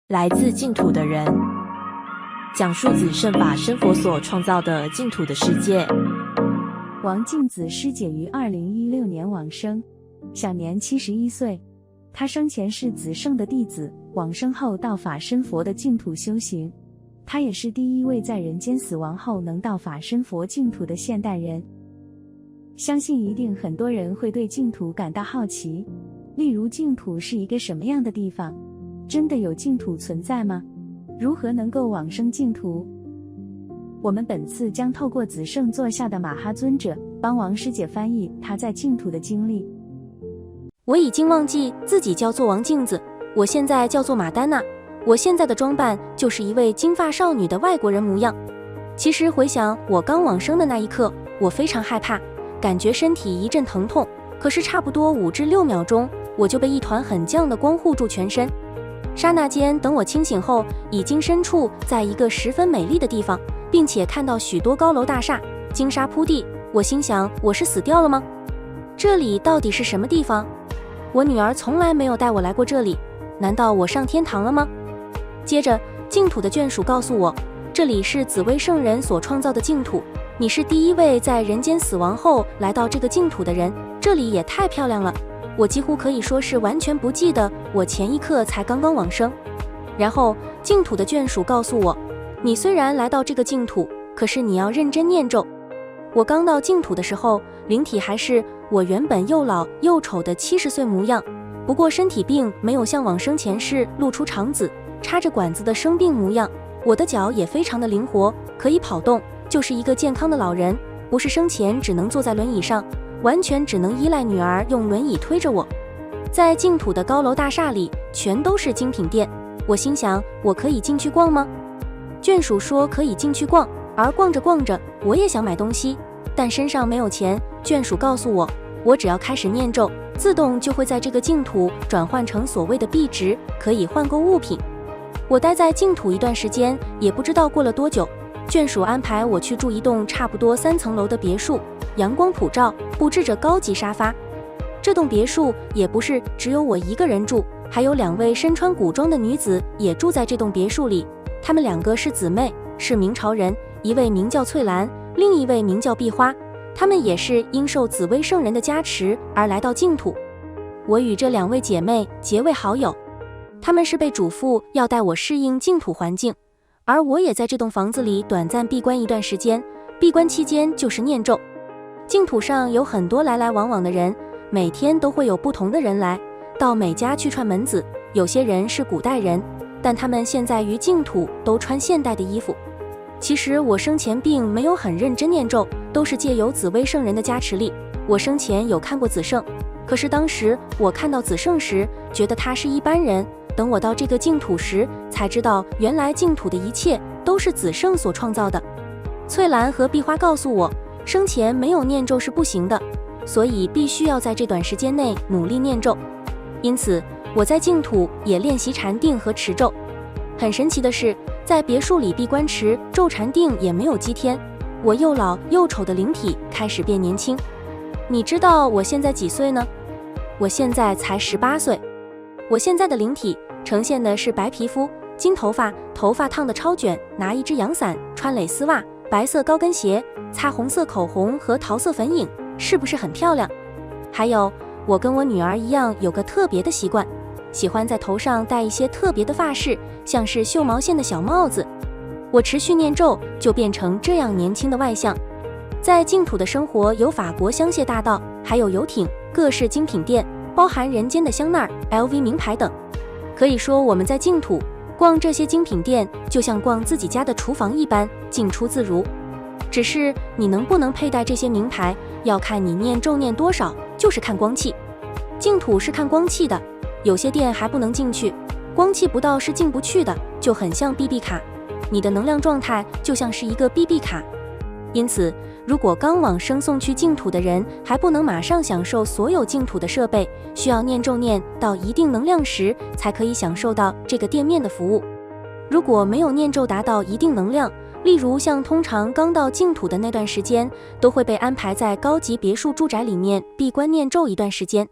来自净土的人，讲述子圣法身佛所创造的净土的世界。王静子师姐于2016年往生，享年71岁。她生前是子圣的弟子，往生后到法身佛的净土修行。她也是第一位在人间死亡后能到法身佛净土的现代人。相信一定很多人会对净土感到好奇，例如净土是一个什么样的地方？真的有净土存在吗？如何能够往生净土？我们本次将透过子圣座下的马哈尊者，帮王师姐翻译他在净土的经历。我已经忘记自己叫做王镜子，我现在叫做马丹娜。我现在的装扮就是一位金发少女的外国人模样。其实回想我刚往生的那一刻，我非常害怕，感觉身体一阵疼痛。可是差不多5至6秒钟，我就被一团很犟的光护住全身。刹那间，等我清醒后，已经身处在一个十分美丽的地方，并且看到许多高楼大厦，金沙铺地。我心想，我是死掉了吗？这里到底是什么地方？我女儿从来没有带我来过这里，难道我上天堂了吗？接着，净土的眷属告诉我，这里是紫薇圣人所创造的净土，你是第一位在人间死亡后来到这个净土的人，这里也太漂亮了。我几乎可以说是完全不记得我前一刻才刚刚往生。然后净土的眷属告诉我，你虽然来到这个净土，可是你要认真念咒。我刚到净土的时候，灵体还是我原本又老又丑的70岁模样，不过身体并没有像往生前是露出肠子插着管子的生病模样，我的脚也非常的灵活，可以跑动，就是一个健康的老人，不是生前只能坐在轮椅上，完全只能依赖女儿用轮椅推着我。在净土的高楼大厦里全都是精品店，我心想，我可以进去逛吗？眷属说可以进去逛，而逛着逛着我也想买东西，但身上没有钱。眷属告诉我，我只要开始念咒，自动就会在这个净土转换成所谓的币值，可以换购物品。我待在净土一段时间，也不知道过了多久，眷属安排我去住一栋差不多3层楼的别墅，阳光普照，布置着高级沙发。这栋别墅也不是只有我一个人住，还有2位身穿古装的女子也住在这栋别墅里。她们2个是姊妹，是明朝人，一位名叫翠兰，另一位名叫碧花。她们也是因受紫薇圣人的加持而来到净土。我与这2位姐妹结为好友，她们是被嘱咐要带我适应净土环境，而我也在这栋房子里短暂闭关一段时间。闭关期间就是念咒。净土上有很多来来往往的人，每天都会有不同的人来到每家去串门子，有些人是古代人，但他们现在于净土都穿现代的衣服。其实我生前并没有很认真念咒，都是借由紫薇圣人的加持力。我生前有看过子圣，可是当时我看到子圣时，觉得他是一般人，等我到这个净土时，才知道原来净土的一切都是子圣所创造的。翠兰和碧花告诉我，生前没有念咒是不行的，所以必须要在这短时间内努力念咒。因此我在净土也练习禅定和持咒。很神奇的是，在别墅里闭关持咒禅定也没有几天，我又老又丑的灵体开始变年轻。你知道我现在几岁呢？我现在才18岁。我现在的灵体呈现的是白皮肤、金头发，头发烫得超卷，拿一只阳伞，穿蕾丝袜，白色高跟鞋，擦红色口红和桃色粉影，是不是很漂亮？还有，我跟我女儿一样有个特别的习惯，喜欢在头上戴一些特别的发饰，像是绣毛线的小帽子。我持续念咒，就变成这样年轻的外相。在净土的生活有法国香榭大道，还有游艇，各式精品店，包含人间的香奈儿、LV 名牌等。可以说我们在净土逛这些精品店，就像逛自己家的厨房一般，进出自如。只是你能不能佩戴这些名牌，要看你念咒念多少，就是看光气。净土是看光气的，有些店还不能进去，光气不到是进不去的，就很像 BB 卡，你的能量状态就像是一个 BB 卡。因此，如果刚往生送去净土的人还不能马上享受所有净土的设备，需要念咒念到一定能量时，才可以享受到这个店面的服务。如果没有念咒达到一定能量，例如像通常刚到净土的那段时间，都会被安排在高级别墅住宅里面闭关念咒一段时间。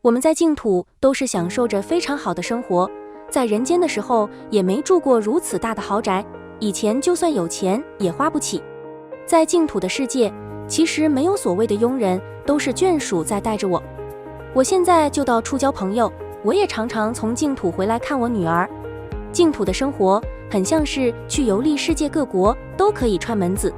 我们在净土都是享受着非常好的生活，在人间的时候也没住过如此大的豪宅，以前就算有钱也花不起。在净土的世界，其实没有所谓的佣人，都是眷属在带着我。我现在就到处交朋友，我也常常从净土回来看我女儿。净土的生活很像是去游历世界各国，都可以串门子。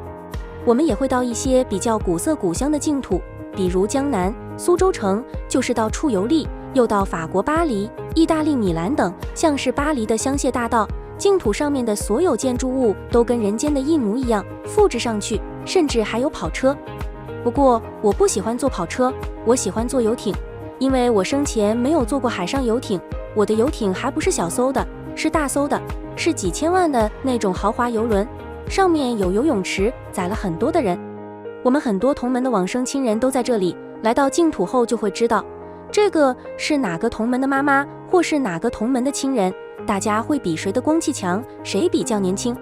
我们也会到一些比较古色古香的净土，比如江南、苏州城，就是到处游历，又到法国巴黎、意大利米兰等，像是巴黎的香榭大道，净土上面的所有建筑物都跟人间的一模一样，复制上去，甚至还有跑车。不过我不喜欢坐跑车，我喜欢坐游艇，因为我生前没有坐过海上游艇，我的游艇还不是小艘的，是大艘的，是几千万的那种豪华游轮，上面有游泳池，载了很多的人。我们很多同门的往生亲人都在这里，来到净土后就会知道，这个是哪个同门的妈妈，或是哪个同门的亲人，大家会比谁的光气强，谁比较年轻。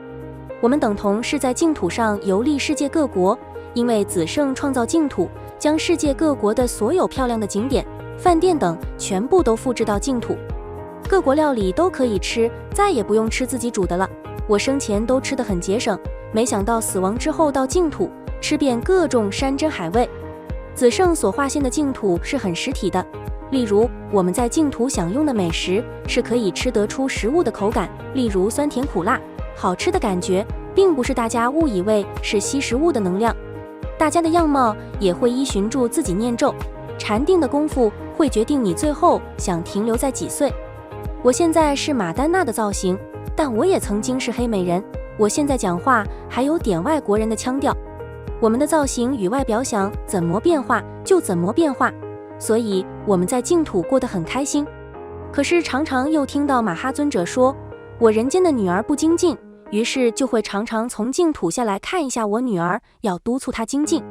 我们等同是在净土上游历世界各国，因为子圣创造净土，将世界各国的所有漂亮的景点、饭店等全部都复制到净土。各国料理都可以吃，再也不用吃自己煮的了。我生前都吃得很节省，没想到死亡之后到净土，吃遍各种山珍海味。子圣所划线的净土是很实体的，例如我们在净土享用的美食是可以吃得出食物的口感，例如酸甜苦辣，好吃的感觉，并不是大家误以为是吸食物的能量。大家的样貌也会依循住自己念咒，禅定的功夫会决定你最后想停留在几岁。我现在是马丹娜的造型，但我也曾经是黑美人，我现在讲话还有点外国人的腔调。我们的造型与外表想怎么变化就怎么变化，所以我们在净土过得很开心。可是常常又听到马哈尊者说，我人间的女儿不精进，于是就会常常从净土下来看一下我女儿，要督促她精进。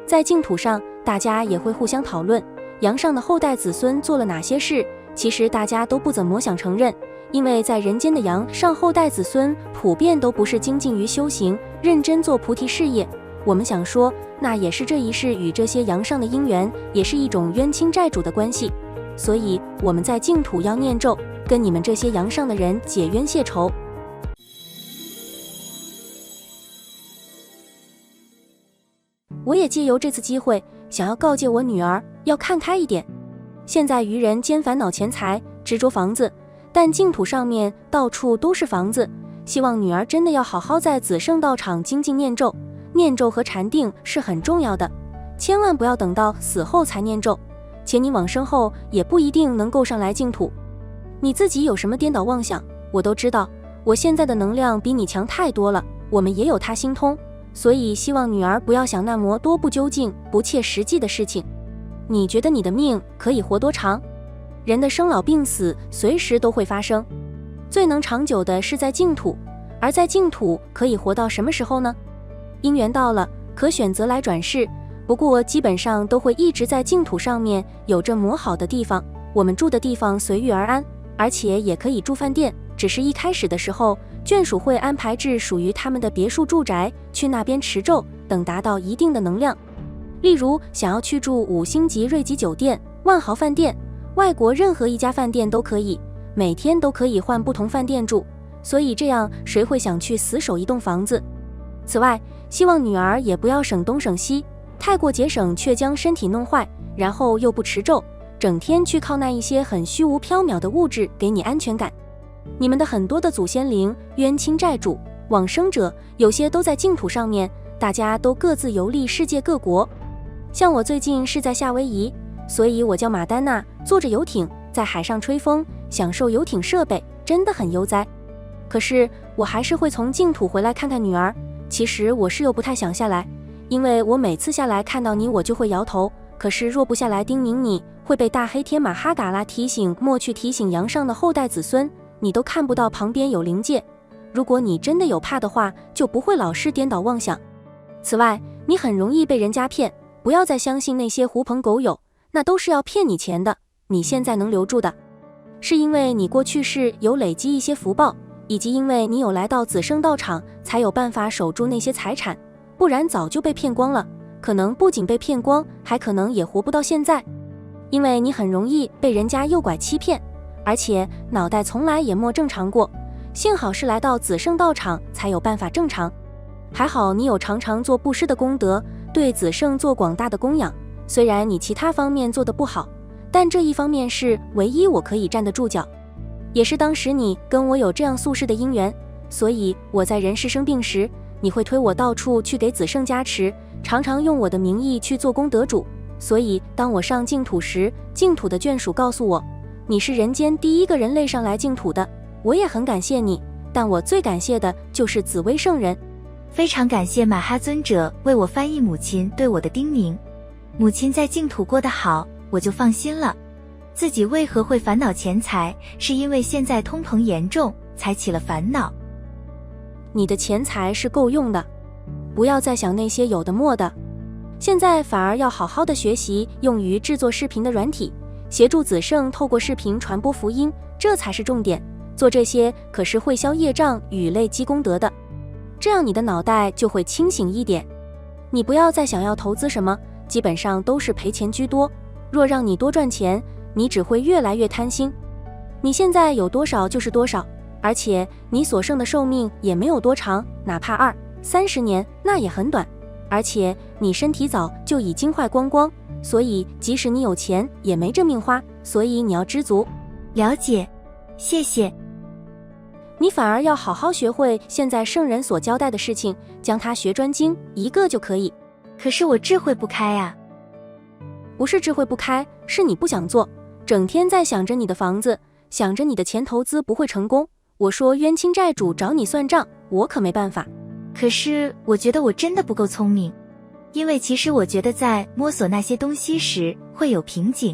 在净土上，大家也会互相讨论阳上的后代子孙做了哪些事，其实大家都不怎么想承认，因为在人间的阳上后代子孙普遍都不是精进于修行，认真做菩提事业。我们想说，那也是这一世与这些阳上的因缘，也是一种冤亲债主的关系。所以我们在净土要念咒，跟你们这些阳上的人解冤谢仇。我也借由这次机会，想要告诫我女儿要看开一点。现在愚人兼烦恼钱财，执着房子，但净土上面到处都是房子。希望女儿真的要好好在子圣道场精进念咒，念咒和禅定是很重要的，千万不要等到死后才念咒，且你往生后也不一定能够上来净土。你自己有什么颠倒妄想，我都知道，我现在的能量比你强太多了，我们也有他心通，所以希望女儿不要想那么多不究竟、不切实际的事情。你觉得你的命可以活多长？人的生老病死随时都会发生，最能长久的是在净土，而在净土可以活到什么时候呢？因缘到了，可选择来转世，不过基本上都会一直在净土上面有着磨好的地方，我们住的地方随遇而安，而且也可以住饭店，只是一开始的时候，眷属会安排至属于他们的别墅住宅，去那边持咒，等达到一定的能量。例如想要去住5星级瑞吉酒店、万豪饭店，外国任何一家饭店都可以，每天都可以换不同饭店住，所以这样谁会想去死守一栋房子？此外，希望女儿也不要省东省西，太过节省却将身体弄坏，然后又不持咒，整天去靠那一些很虚无缥缈的物质给你安全感。你们的很多的祖先灵、冤亲债主、往生者，有些都在净土上面，大家都各自游历世界各国。像我最近是在夏威夷，所以我叫马丹娜，坐着游艇在海上吹风，享受游艇设备，真的很悠哉。可是我还是会从净土回来看看女儿，其实我是又不太想下来，因为我每次下来看到你我就会摇头，可是若不下来叮咛你，会被大黑天马哈嘎拉提醒莫去提醒阳上的后代子孙，你都看不到旁边有灵界。如果你真的有怕的话，就不会老是颠倒妄想。此外，你很容易被人家骗，不要再相信那些狐朋狗友，那都是要骗你钱的。你现在能留住的，是因为你过去世有累积一些福报，以及因为你有来到子圣道场，才有办法守住那些财产，不然早就被骗光了，可能不仅被骗光，还可能也活不到现在。因为你很容易被人家诱拐欺骗，而且脑袋从来也没正常过，幸好是来到子圣道场才有办法正常。还好你有常常做布施的功德，对子圣做广大的供养。虽然你其他方面做得不好，但这一方面是唯一我可以站得住脚，也是当时你跟我有这样宿世的因缘。所以我在人世生病时，你会推我到处去给子圣加持，常常用我的名义去做功德主。所以当我上净土时，净土的眷属告诉我，你是人间第一个人类上来净土的，我也很感谢你。但我最感谢的就是紫薇圣人。非常感谢马哈尊者为我翻译母亲对我的叮咛。母亲在净土过得好，我就放心了。自己为何会烦恼钱财，是因为现在通膨严重，才起了烦恼。你的钱财是够用的，不要再想那些有的没的。现在反而要好好的学习用于制作视频的软体，协助子圣透过视频传播福音，这才是重点。做这些可是会消业障与累积功德的，这样你的脑袋就会清醒一点。你不要再想要投资什么，基本上都是赔钱居多。若让你多赚钱，你只会越来越贪心。你现在有多少就是多少，而且你所剩的寿命也没有多长，哪怕20-30年，那也很短。而且你身体早就已经坏光光，所以即使你有钱也没这命花，所以你要知足。了解，谢谢。你反而要好好学会现在圣人所交代的事情，将它学专精一个就可以。可是我智慧不开啊。不是智慧不开，是你不想做，整天在想着你的房子，想着你的钱投资不会成功。我说冤亲债主找你算账，我可没办法。可是我觉得我真的不够聪明，因为其实我觉得在摸索那些东西时会有瓶颈。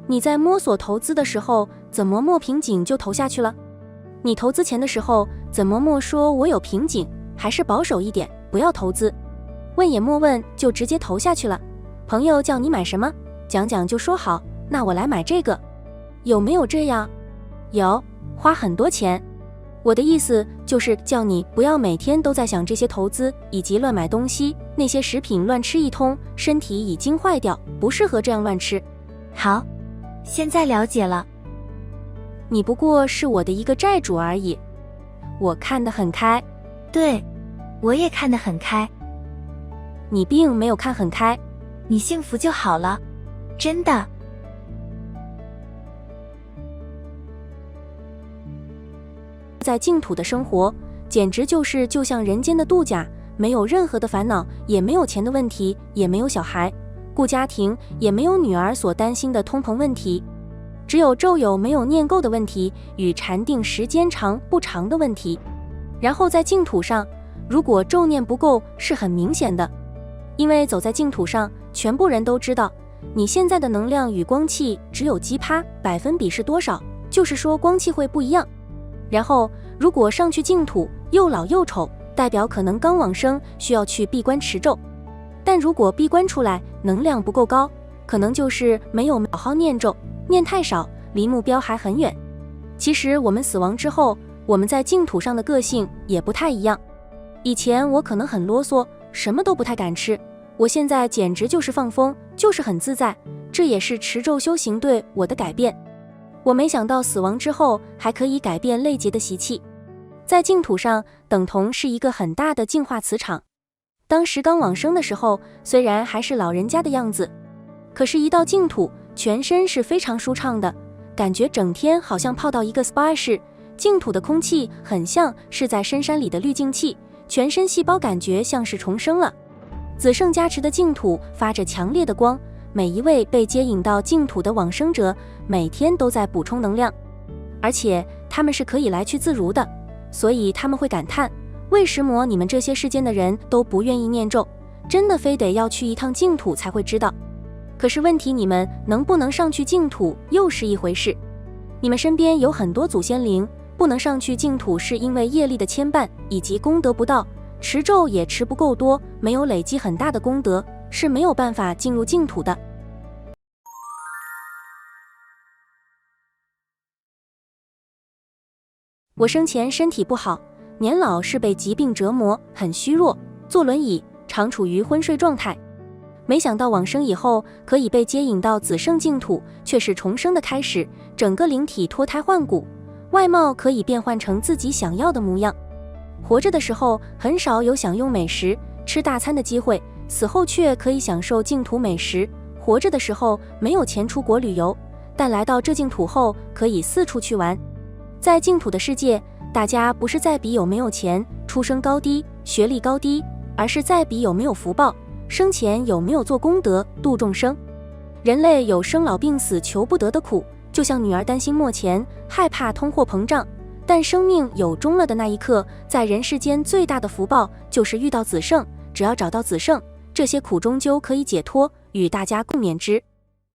你在摸索投资的时候，怎么没瓶颈就投下去了？你投资钱的时候，怎么莫说我有瓶颈，还是保守一点，不要投资。问也莫问，就直接投下去了。朋友叫你买什么，讲讲就说好，那我来买这个。有没有这样？有，花很多钱。我的意思就是叫你不要每天都在想这些投资以及乱买东西，那些食品乱吃一通，身体已经坏掉，不适合这样乱吃。好，现在了解了。你不过是我的一个债主而已，我看得很开。对，我也看得很开。你并没有看很开。你幸福就好了，真的。在净土的生活，简直就像人间的度假，没有任何的烦恼，也没有钱的问题，也没有小孩顾家庭，也没有女儿所担心的通膨问题，只有咒有没有念够的问题与禅定时间长不长的问题。然后在净土上，如果咒念不够是很明显的，因为走在净土上，全部人都知道你现在的能量与光气只有几%，百分比是多少，就是说光气会不一样。然后如果上去净土又老又丑，代表可能刚往生，需要去闭关持咒。但如果闭关出来能量不够高，可能就是没有好好念咒，念太少，离目标还很远。其实我们死亡之后，我们在净土上的个性也不太一样。以前我可能很啰嗦，什么都不太敢吃，我现在简直就是放风，就是很自在，这也是持咒修行对我的改变。我没想到死亡之后还可以改变累劫的习气，在净土上等同是一个很大的净化磁场。当时刚往生的时候，虽然还是老人家的样子，可是一到净土，全身是非常舒畅的，感觉整天好像泡到一个 SPA 室。净土的空气很像是在深山里的滤净器，全身细胞感觉像是重生了。子圣加持的净土发着强烈的光，每一位被接引到净土的往生者每天都在补充能量，而且他们是可以来去自如的，所以他们会感叹，为什么你们这些世间的人都不愿意念咒，真的非得要去一趟净土才会知道。可是问题，你们能不能上去净土又是一回事。你们身边有很多祖先灵，不能上去净土是因为业力的牵绊以及功德不到，持咒也持不够多，没有累积很大的功德，是没有办法进入净土的。我生前身体不好，年老是被疾病折磨，很虚弱，坐轮椅，常处于昏睡状态。没想到往生以后可以被接引到子圣净土，却是重生的开始，整个灵体脱胎换骨，外貌可以变换成自己想要的模样。活着的时候很少有享用美食、吃大餐的机会，死后却可以享受净土美食。活着的时候没有钱出国旅游，但来到这净土后可以四处去玩。在净土的世界，大家不是在比有没有钱、出身高低、学历高低，而是在比有没有福报，生前有没有做功德度众生。人类有生老病死求不得的苦，就像女儿担心没钱，害怕通货膨胀，但生命有终了的那一刻，在人世间最大的福报就是遇到子圣，只要找到子圣，这些苦终究可以解脱，与大家共勉之。